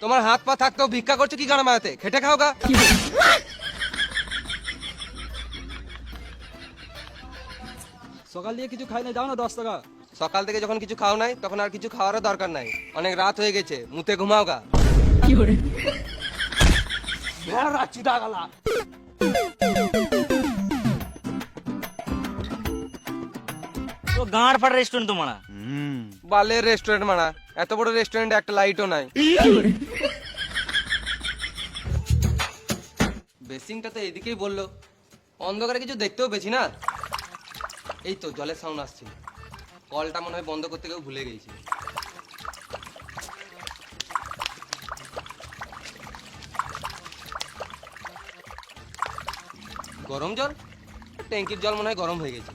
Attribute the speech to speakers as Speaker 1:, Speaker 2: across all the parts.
Speaker 1: তোমার হাত পা থাকতেও ভিক্ষা করছো কি গানা মারাতে? খেটে খাও গা।
Speaker 2: সকাল দিয়ে কিছু খাই না, যাও না 10 টাকা।
Speaker 1: সকাল থেকে যখন কিছু খাও নাই তখন আর কিছু খাওয়ারও দরকার নাই। অনেক রাত হয়ে গেছে, মুতে ঘুমাও গা।
Speaker 2: ভেড়া চিটা গালা।
Speaker 3: তো গাঁড় ফাটা রেস্টুরেন্ট তোমার।
Speaker 1: বালের রেস্টুরেন্ট মারা, এত বড় রেস্টুরেন্টে একটা লাইটও নাই। বেসিংটা তো এদিকেই বললো, অন্ধকারে কিছু দেখতেও পেছি না। এই তো জলের সাউন্ড আসছে, কলটা মনে হয় বন্ধ করতে কেউ ভুলে গেছি। গরম জল, ট্যাঙ্কির জল মনে হয় গরম হয়ে গেছে।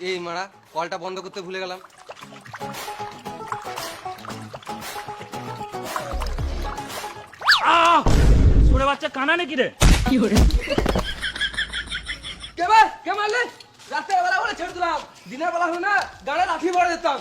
Speaker 1: এই মারা, কলটা বন্ধ করতে ভুলে গেলাম।
Speaker 3: ছোড়ে বাচ্চা কানা নাকি রে?
Speaker 1: কে মারলে? রাতের বেলা বলে ছেড়ে দিলাম, দিনের বেলা হলো না গানে লাঠি ভরে দিতাম।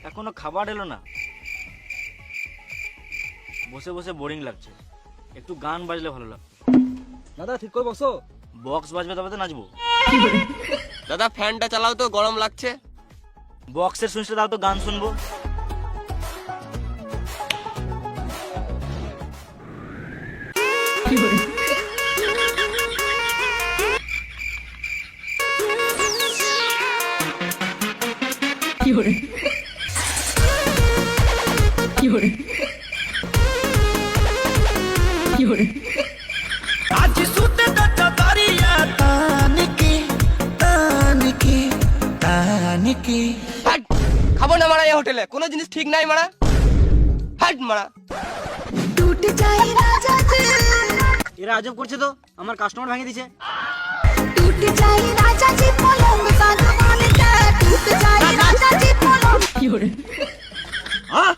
Speaker 3: এখনো খাবার এলো না, বসে বসে বোরিং লাগছে। একটু গান বাজলে ভালো লাগতো।
Speaker 2: দাদা ঠিক করে বসো।
Speaker 3: বক্স বাজবে তবে তো নাচবো।
Speaker 1: দাদা ফ্যানটা চালাও তো, গরম লাগছে।
Speaker 3: বক্সের শুনতে দাও তো, গান শুনবো।
Speaker 4: आज सुते दट्टा तारिया तानिकी
Speaker 1: হাট! খাবো না মারা এই হোটেলে, কোনো জিনিস ঠিক নাই মারা। হাট মারা।
Speaker 4: टूट जाए राजा जी
Speaker 3: এরা আজব করছে তো, আমার কাস্টমার ভেঙে দিছে।
Speaker 4: टूट जाए राजा जी पलंग का कमाल का टूट जाए राजा जी पलंग
Speaker 3: হ্যাঁ?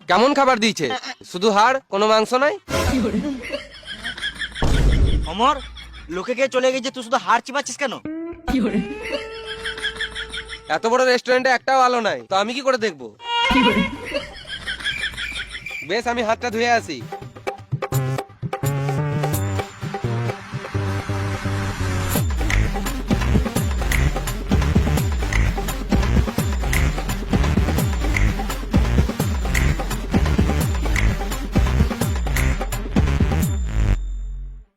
Speaker 1: কেমন খাবার দিয়েছে? শুধু হাড়, কোনো মাংস নাই।
Speaker 3: অমর, লোকে কে চলে গেছে, তুই শুধু হাড় চিবাচ্ছিস কেন?
Speaker 1: এত বড় রেস্টুরেন্টে একটাও আলো নাই, তো আমি কি করে দেখবো? বেশ, আমি হাতটা ধুয়ে আসি।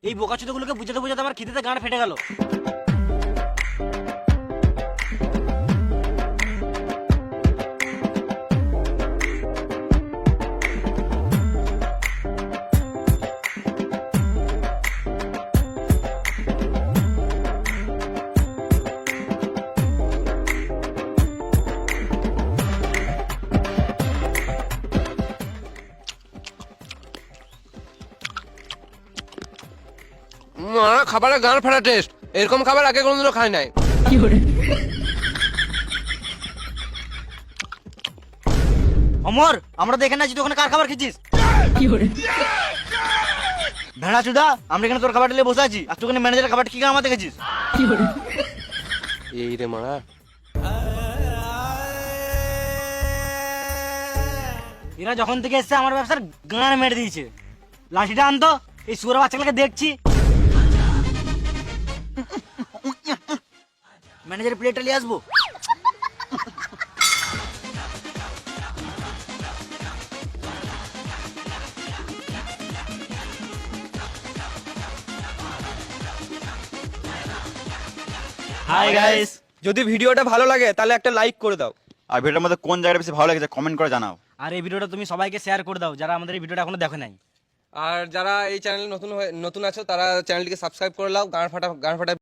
Speaker 3: এই বোকাচোদাগুলোকে বুঝাতে বুঝাতে আমার খিদেতে গাঁড় ফেটে গেল।
Speaker 1: খাবারের গান ফাটা টেস্ট, এরকম খাবার আগে কোনোদিনও খাই নাই।
Speaker 3: অমর, আমরা তো এখানে আছি, তুই ওখানে কার খাবার খেয়েছিস? ভেড়া চুদা, আমরা এখানে তোর খাবার টেলে বসে আছি, আর তুই ওখানে ম্যানেজারের খাবার কি আমাদের খেয়েছিস?
Speaker 1: এই রে মারা,
Speaker 3: এরা যখন থেকে এসছে আমার ব্যবসার গান মেরে দিয়েছে। লাঠিটা আনতো, এই সুরা বাচ্চাগুলোকে দেখছি। ম্যানেজারের প্লেটটা নিয়ে আসবো। হাই গাইস,
Speaker 1: যদি ভিডিওটা ভালো লাগে তাহলে একটা লাইক করে দাও।
Speaker 5: আর ভিডিওর মধ্যে কোন জায়গাটা বেশি ভালো লেগেছে কমেন্ট করে জানাও।
Speaker 3: আর এই ভিডিওটা তুমি সবাইকে শেয়ার করে দাও যারা আমাদের এই ভিডিওটা এখনো দেখে নাই।
Speaker 1: আর যারা এই চ্যানেলে নতুন আছো তারা চ্যানেলটিকে সাবস্ক্রাইব করে নাও। গান ফাটা